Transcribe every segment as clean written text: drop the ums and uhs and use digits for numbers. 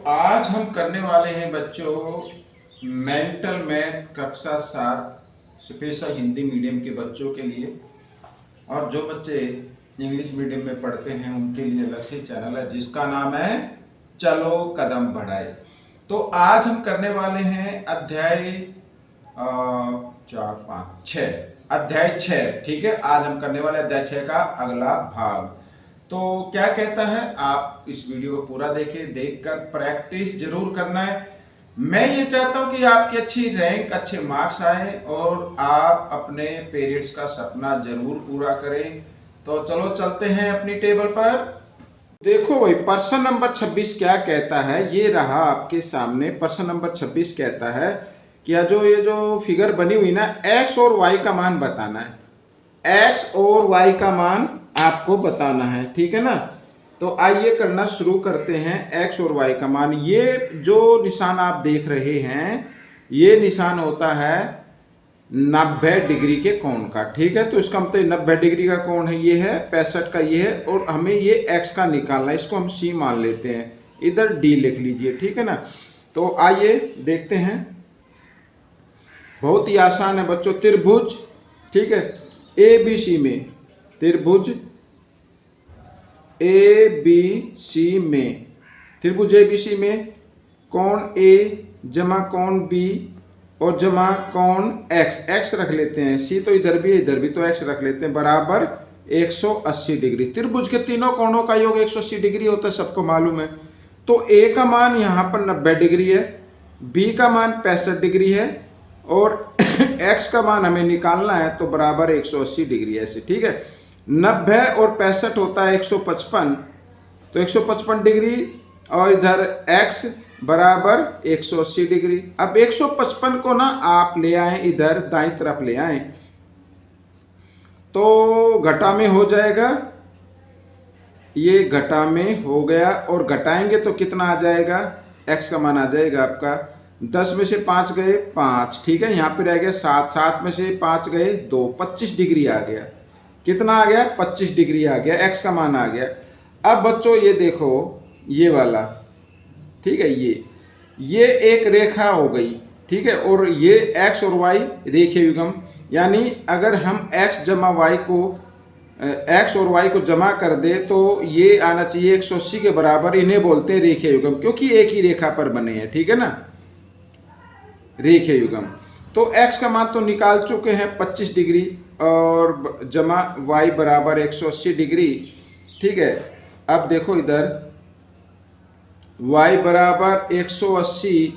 आज हम करने वाले हैं बच्चों मेंटल मैथ कक्षा 7 स्पेशल हिंदी मीडियम के बच्चों के लिए। और जो बच्चे इंग्लिश मीडियम में पढ़ते हैं उनके लिए अलग से चैनल है जिसका नाम है चलो कदम बढ़ाए। तो आज हम करने वाले हैं अध्याय 4, 5, 6 अध्याय 6। ठीक है, आज हम करने वाले अध्याय 6 का अगला भाग। तो क्या कहता है, आप इस वीडियो को पूरा देखें, देखकर प्रैक्टिस जरूर करना है। मैं ये चाहता हूं कि आपकी अच्छी रैंक, अच्छे मार्क्स आए और आप अपने पेरेंट्स का सपना जरूर पूरा करें। तो चलो चलते हैं अपनी टेबल पर। देखो भाई, प्रश्न नंबर 26 क्या कहता है, ये रहा आपके सामने। प्रश्न नंबर 26 कहता है कि ये जो फिगर बनी हुई ना, x और y का मान बताना है। x और y का मान आपको बताना है, ठीक है ना। तो आइए करना शुरू करते हैं। x और y का मान, ये जो निशान आप देख रहे हैं, ये निशान होता है 90 डिग्री के कोण का। ठीक है, तो इसका मतलब 90 डिग्री का कोण है, ये है 65 का, ये है, और हमें ये x का निकालना है। इसको हम c मान लेते हैं, इधर d लिख लीजिए, ठीक है ना। तो आइए देखते हैं, बहुत ही आसान है बच्चों। त्रिभुज, ठीक है, ABC में, त्रिभुज ABC में, त्रिभुज ABC में कोण A जमा कोण B और जमा कोण X रख लेते हैं। C तो इधर भी है, इधर भी, तो X रख लेते हैं, बराबर 180 डिग्री। त्रिभुज के तीनों कोणों का योग 180 डिग्री होता है, सबको मालूम है। तो A का मान यहाँ पर 90 डिग्री है, B का मान 65 डिग्री है और X का मान हमें निकालना है, तो बराबर 180 डिग्री ऐसे। ठीक है, 90 और 65 होता है 155, तो 155 डिग्री, और इधर x बराबर 180 डिग्री। अब 155 को ना आप ले आए, इधर दाईं तरफ ले आए, तो घटा में हो जाएगा, ये घटा में हो गया, और घटाएंगे तो कितना आ जाएगा, x का मान आ जाएगा आपका 10 में से 5 गए 5, ठीक है, यहाँ पे रह गया 7, 7 में से 5 गए 2, 25 डिग्री आ गया। कितना आ गया, 25 डिग्री आ गया, x का मान आ गया। अब बच्चों ये देखो, ये वाला, ठीक है, ये एक रेखा हो गई, ठीक है, और ये x और y रेखीय युग्म, यानी अगर हम x जमा y को, x और y को जमा कर दे तो ये आना चाहिए 180 के बराबर। इन्हें बोलते हैं रेखीय युग्म, क्योंकि एक ही रेखा पर बने हैं, ठीक है ना, रेखीय युग्म। तो x का मान तो निकाल चुके हैं 25 डिग्री और जमा y बराबर 180 डिग्री, ठीक है। अब देखो इधर y बराबर 180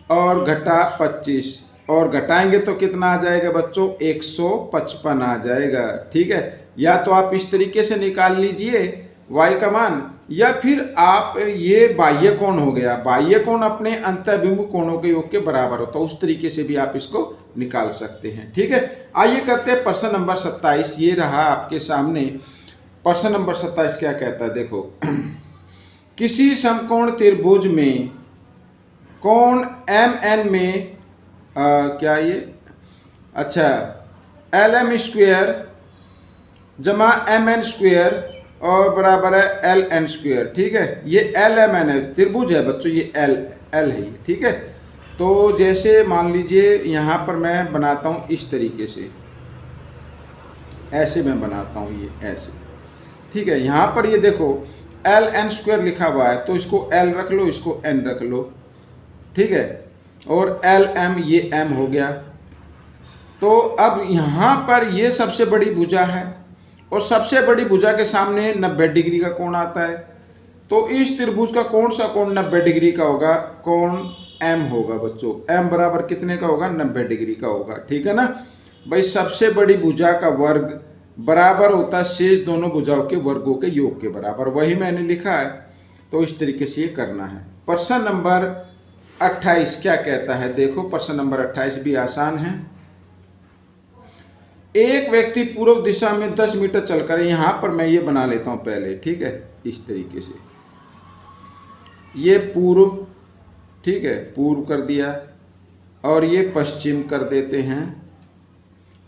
और घटा 25, और घटाएंगे तो कितना आ जाएगा बच्चों, 155 आ जाएगा। ठीक है, या तो आप इस तरीके से निकाल लीजिए y का मान, या फिर आप, ये बाह्य कोण हो गया, बाह्य कोण अपने अंतःभिमुख कोणों के योग के बराबर होता है, उस तरीके से भी आप इसको निकाल सकते हैं। ठीक है, आइए करते हैं प्रश्न नंबर 27। ये रहा आपके सामने प्रश्न नंबर 27। क्या कहता है, देखो, किसी समकोण त्रिभुज में कोण MN में क्या ये, अच्छा, LM स्क्वायर जमा MN स्क्वायर और बराबर है LN स्क्वायर। ठीक है, ये LMN है, त्रिभुज है बच्चों, ये L है ये। ठीक है, तो जैसे मान लीजिए यहाँ पर मैं बनाता हूँ इस तरीके से, ऐसे मैं बनाता हूँ, ये ऐसे, ठीक है। यहाँ पर ये देखो LN स्क्वायर लिखा हुआ है, तो इसको L रख लो, इसको N रख लो, ठीक है, और LM, ये M हो गया। तो अब यहाँ पर ये सबसे बड़ी भुजा है, और सबसे बड़ी भुजा के सामने 90 डिग्री का कोण आता है। तो इस त्रिभुज का कौन सा कोण 90 डिग्री का होगा, कोण M होगा बच्चों। M बराबर कितने का होगा, 90 डिग्री का होगा, ठीक है ना भाई। सबसे बड़ी भुजा का वर्ग बराबर होता है शेष दोनों भुजाओं के वर्गों के योग के बराबर, वही मैंने लिखा है। तो इस तरीके से ये करना है। प्रश्न नंबर 28 क्या कहता है, देखो, प्रश्न नंबर 28 भी आसान है। एक व्यक्ति पूर्व दिशा में 10 मीटर चलकर, यहां पर मैं ये बना लेता हूं पहले, ठीक है, इस तरीके से, ये पूर्व, ठीक है, पूर्व कर दिया, और ये पश्चिम कर देते हैं,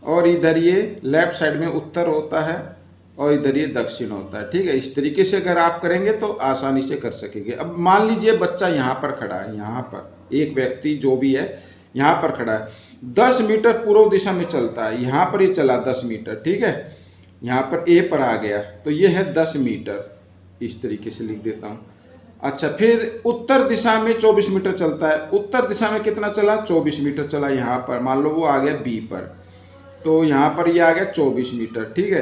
और इधर ये लेफ्ट साइड में उत्तर होता है, और इधर ये दक्षिण होता है। ठीक है, इस तरीके से अगर आप करेंगे तो आसानी से कर सकेंगे। अब मान लीजिए बच्चा यहाँ पर खड़ा है, यहाँ पर एक व्यक्ति जो भी है यहाँ पर खड़ा है, 10 मीटर पूर्व दिशा में चलता है, यहाँ पर ये चला 10 मीटर। ठीक है, यहाँ पर ए पर आ गया तो ये है 10 मीटर, इस तरीके से लिख देता हूँ। अच्छा, फिर उत्तर दिशा में 24 मीटर चलता है, उत्तर दिशा में कितना चला, 24 मीटर चला। यहाँ पर मान लो वो आ गया बी पर, तो यहाँ पर ये आ गया 24 मीटर। ठीक है,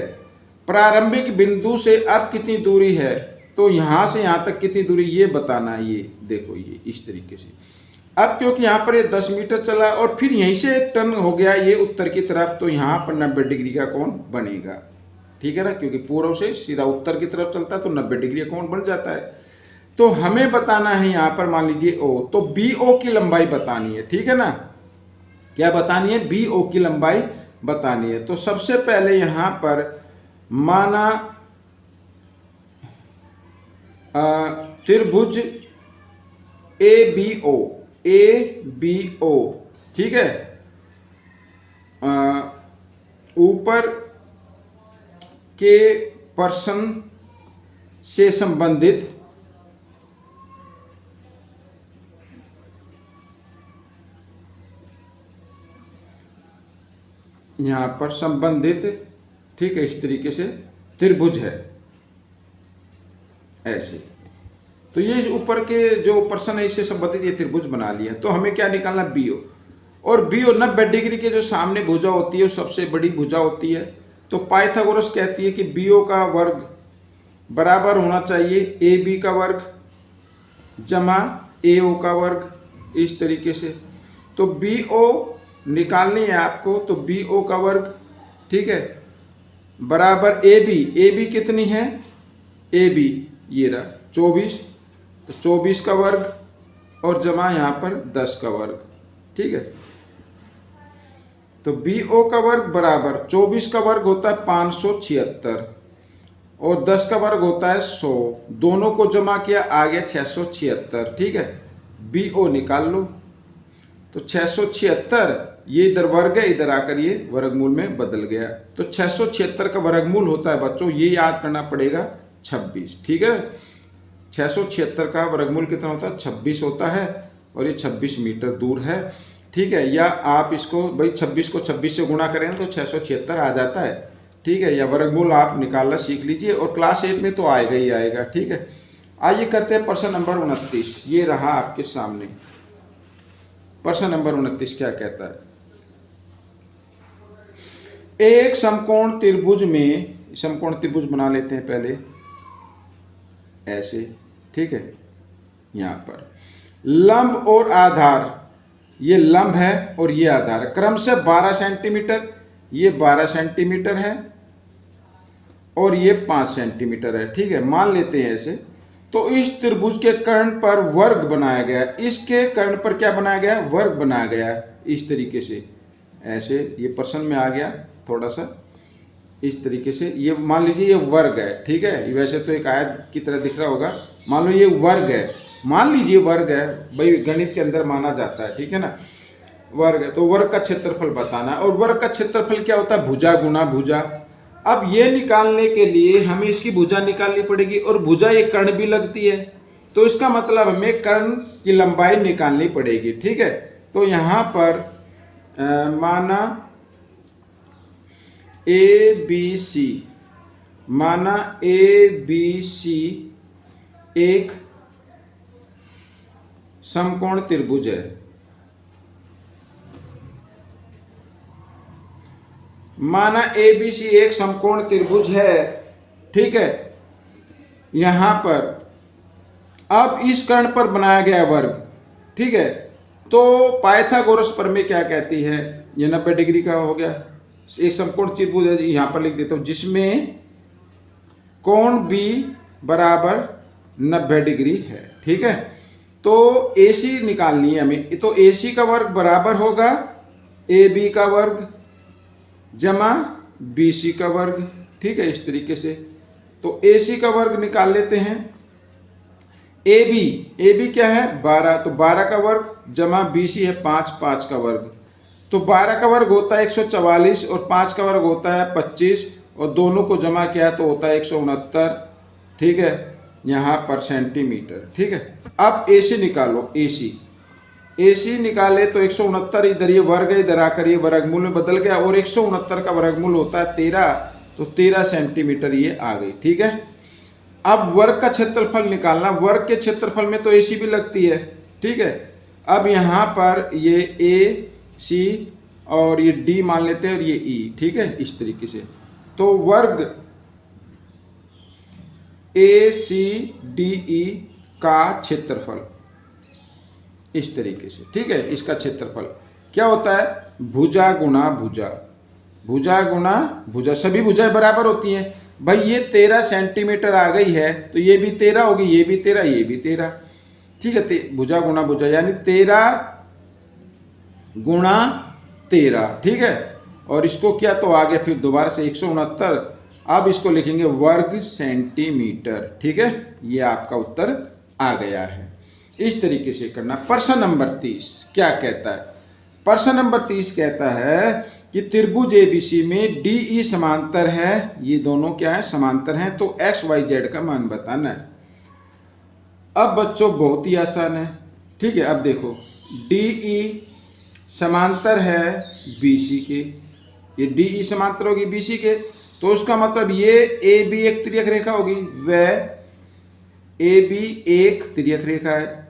प्रारंभिक बिंदु से अब कितनी दूरी है, तो यहाँ से यहाँ तक कितनी दूरी ये बताना है। ये देखो ये इस तरीके से। अब क्योंकि यहाँ पर ये 10 मीटर चला और फिर यहीं से टर्न हो गया ये उत्तर की तरफ, तो यहाँ पर 90 डिग्री का कोण बनेगा। ठीक है ना, क्योंकि पूर्व से सीधा उत्तर की तरफ चलता है तो 90 डिग्री का कोण बन जाता है। तो हमें बताना है यहाँ पर मान लीजिए ओ, तो बी ओ की लंबाई बतानी है। ठीक है ना, क्या बतानी है, बी ओ की लंबाई बतानी है। तो सबसे पहले यहाँ पर माना त्रिभुज ए बी ओ। ठीक है, ऊपर के प्रश्न से संबंधित यहाँ पर संबंधित, ठीक है, इस तरीके से त्रिभुज है ऐसे। तो ये ऊपर के जो प्रश्न है इससे संबंधित ये त्रिभुज बना लिया। तो हमें क्या निकालना, बी ओ। और बी ओ 90 डिग्री के जो सामने भुजा होती है वो सबसे बड़ी भुजा होती है। तो पाइथागोरस कहती है कि बी ओ का वर्ग बराबर होना चाहिए ए बी का वर्ग जमा ए ओ का वर्ग, इस तरीके से। तो बी ओ निकालनी है आपको, तो बी ओ का वर्ग, ठीक है, बराबर ए बी कितनी है, ए बी ये रहा 24, तो 24 का वर्ग और जमा यहाँ पर 10 का वर्ग। ठीक है, तो बी ओ का वर्ग बराबर 24 का वर्ग होता है 576 और 10 का वर्ग होता है 100, दोनों को जमा किया आ गया 676। ठीक है, बी ओ निकाल लो। तो 676 ये इधर वर्ग है, इधर आकर ये वर्गमूल में बदल गया। तो 676 का वर्गमूल होता है बच्चों, ये याद करना पड़ेगा 26। ठीक है, 676 का वर्गमूल कितना होता है, 26 होता है और ये 26 मीटर दूर है। ठीक है, या आप इसको भाई 26 को 26 से गुणा करें तो 676 आ जाता है। ठीक है, या वर्गमूल आप निकालना सीख लीजिए और क्लास 8 में तो आएगा ही आएगा। ठीक है, आइए करते हैं प्रश्न नंबर 29। ये रहा आपके सामने प्रश्न नंबर 29। क्या कहता है, एक समकोण त्रिभुज में, समकोण त्रिभुज बना लेते हैं पहले ऐसे। ठीक है, यहां पर लंब और आधार, ये लंब है और ये आधार है, क्रम से 12 सेंटीमीटर, ये 12 सेंटीमीटर है और ये 5 सेंटीमीटर है। ठीक है, मान लेते हैं ऐसे। तो इस त्रिभुज के कर्ण पर वर्ग बनाया गया, इसके कर्ण पर क्या बनाया गया, वर्ग बनाया गया, इस तरीके से ऐसे। ये प्रश्न में आ गया थोड़ा सा इस तरीके से, ये मान लीजिए ये वर्ग है। ठीक है, वैसे तो एक आयत की तरह दिख रहा होगा, मान लो ये वर्ग है, मान लीजिए वर्ग है, भाई गणित के अंदर माना जाता है। ठीक है ना, वर्ग है तो वर्ग का क्षेत्रफल बताना है। और वर्ग का क्षेत्रफल क्या होता है, भुजा गुना भुजा। अब ये निकालने के लिए हमें इसकी भुजा निकालनी पड़ेगी और भुजा ये कर्ण भी लगती है, तो इसका मतलब हमें कर्ण की लंबाई निकालनी पड़ेगी। ठीक है, तो यहां पर माना ए बी सी, माना ए बी सी एक समकोण त्रिभुज है। माना ए बी सी एक समकोण त्रिभुज है। ठीक है, यहां पर अब इस कर्ण पर बनाया गया वर्ग। ठीक है, तो पाइथागोरस प्रमेय क्या कहती है, ये 90 डिग्री का हो गया, एक समकोण त्रिभुज है, यहां पर लिख देता हूं, जिसमें कोण बी बराबर 90 डिग्री है। ठीक है, तो AC निकालनी है हमें, तो AC का वर्ग बराबर होगा AB का वर्ग जमा BC का वर्ग। ठीक है, इस तरीके से। तो AC का वर्ग निकाल लेते हैं। AB क्या है 12, तो 12 का वर्ग जमा BC है 5 का वर्ग। तो 12 का वर्ग होता है 144 और 5 का वर्ग होता है 25 और दोनों को जमा किया तो होता है 169, ठीक है, यहाँ पर सेंटीमीटर। ठीक है, अब AC निकालो। AC निकाले तो 169, इधर ये वर्ग है, इधर आकर ये वर्गमूल में बदल गया, और 169 का वर्गमूल होता है 13, तो 13 सेंटीमीटर ये आ गई। ठीक है, अब वर्ग का क्षेत्रफल निकालना। वर्ग के क्षेत्रफल में तो AC भी लगती है। ठीक है, अब यहाँ पर ये AC और ये D मान लेते हैं और ये E। ठीक है, इस तरीके से तो वर्ग ACDE का क्षेत्रफल इस तरीके से। ठीक है, इसका क्षेत्रफल क्या होता है, भुजा गुणा भुजा, भुजा गुणा भुजा, सभी भुजाएं बराबर होती हैं। भाई ये 13 सेंटीमीटर आ गई है तो ये भी 13 होगी, ये भी 13, ये भी 13। ठीक है, भुजा गुणा भुजा यानी 13 गुणा 13। ठीक है, और इसको क्या तो आगे फिर दोबारा से 169, अब इसको लिखेंगे वर्ग सेंटीमीटर। ठीक है, ये आपका उत्तर आ गया है। इस तरीके से करना। प्रश्न नंबर 30 क्या कहता है, प्रश्न नंबर 30 कहता है कि त्रिभुज ABC में DE समांतर है, ये दोनों क्या है, समांतर हैं, तो XYZ का मान बताना है। अब बच्चों बहुत ही आसान है। ठीक है, अब देखो DE समांतर है BC के, ये DE समांतर होगी BC के, तो उसका मतलब ये AB एक तिर्यक रेखा होगी, वह AB एक तिर्यक रेखा है।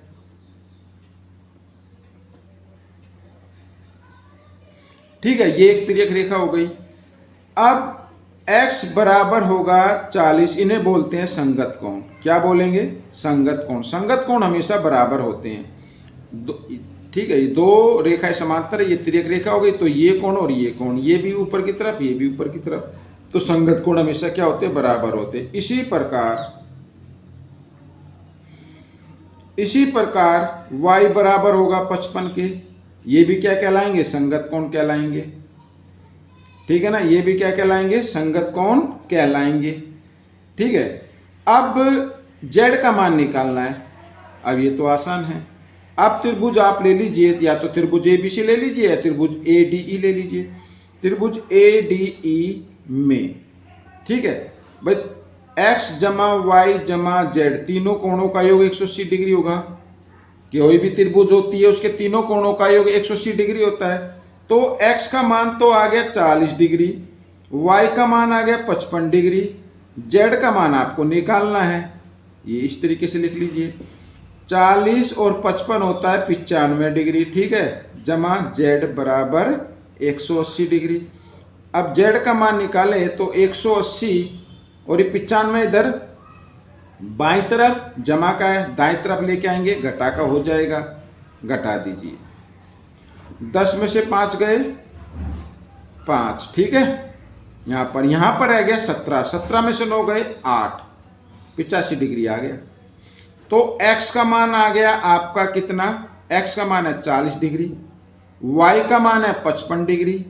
ठीक है, ये एक तिर्यक रेखा हो गई। अब x बराबर होगा 40, इन्हें बोलते हैं संगत कोण। क्या बोलेंगे, संगत कोण। संगत कोण हमेशा बराबर होते हैं। ठीक है, ये दो रेखाएं समांतर है, ये तिर्यक रेखा हो गई, तो ये कोण और ये कोण, ये भी ऊपर की तरफ, ये भी ऊपर की तरफ, तो संगत कोण हमेशा क्या होते हैं, बराबर होते हैं। इसी प्रकार y बराबर होगा 55 के, ये भी क्या कहलाएंगे, संगत कोण कहलाएंगे। ठीक है ना, ये भी क्या कहलाएंगे, संगत कोण कहलाएंगे। ठीक है, अब z का मान निकालना है। अब ये तो आसान है। अब त्रिभुज आप ले लीजिए, या तो त्रिभुज ABC ले लीजिए या त्रिभुज ADE ले लीजिए। त्रिभुज ADE में, ठीक है भाई, x जमा y जमा z तीनों कोणों का योग 180 डिग्री होगा। कोई भी त्रिभुज होती है उसके तीनों कोणों का योग 180 डिग्री होता है। तो x का मान तो आ गया 40 डिग्री, y का मान आ गया 55 डिग्री, z का मान आपको निकालना है। ये इस तरीके से लिख लीजिए, 40 और 55 होता है 95 डिग्री। ठीक है, जमा z बराबर 180 डिग्री। अब z का मान निकाले तो 180 और ये 95 इधर बाईं तरफ जमा का है, दाईं तरफ लेके आएंगे, घटा का हो जाएगा, घटा दीजिए। 10 में से 5 गए 5। ठीक है, यहाँ पर रह गया 17, 17 में से 9 गए 8, 85 डिग्री आ गया। तो x का मान आ गया आपका कितना, x का मान है 40 डिग्री, y का मान है 55 डिग्री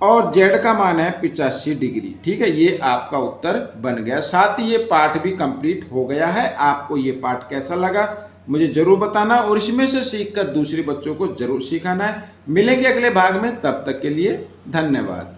और z का मान है 85 डिग्री। ठीक है, ये आपका उत्तर बन गया। साथ ही ये पाठ भी कंप्लीट हो गया है। आपको ये पाठ कैसा लगा मुझे जरूर बताना, और इसमें से सीखकर दूसरे बच्चों को जरूर सिखाना है। मिलेंगे अगले भाग में, तब तक के लिए धन्यवाद।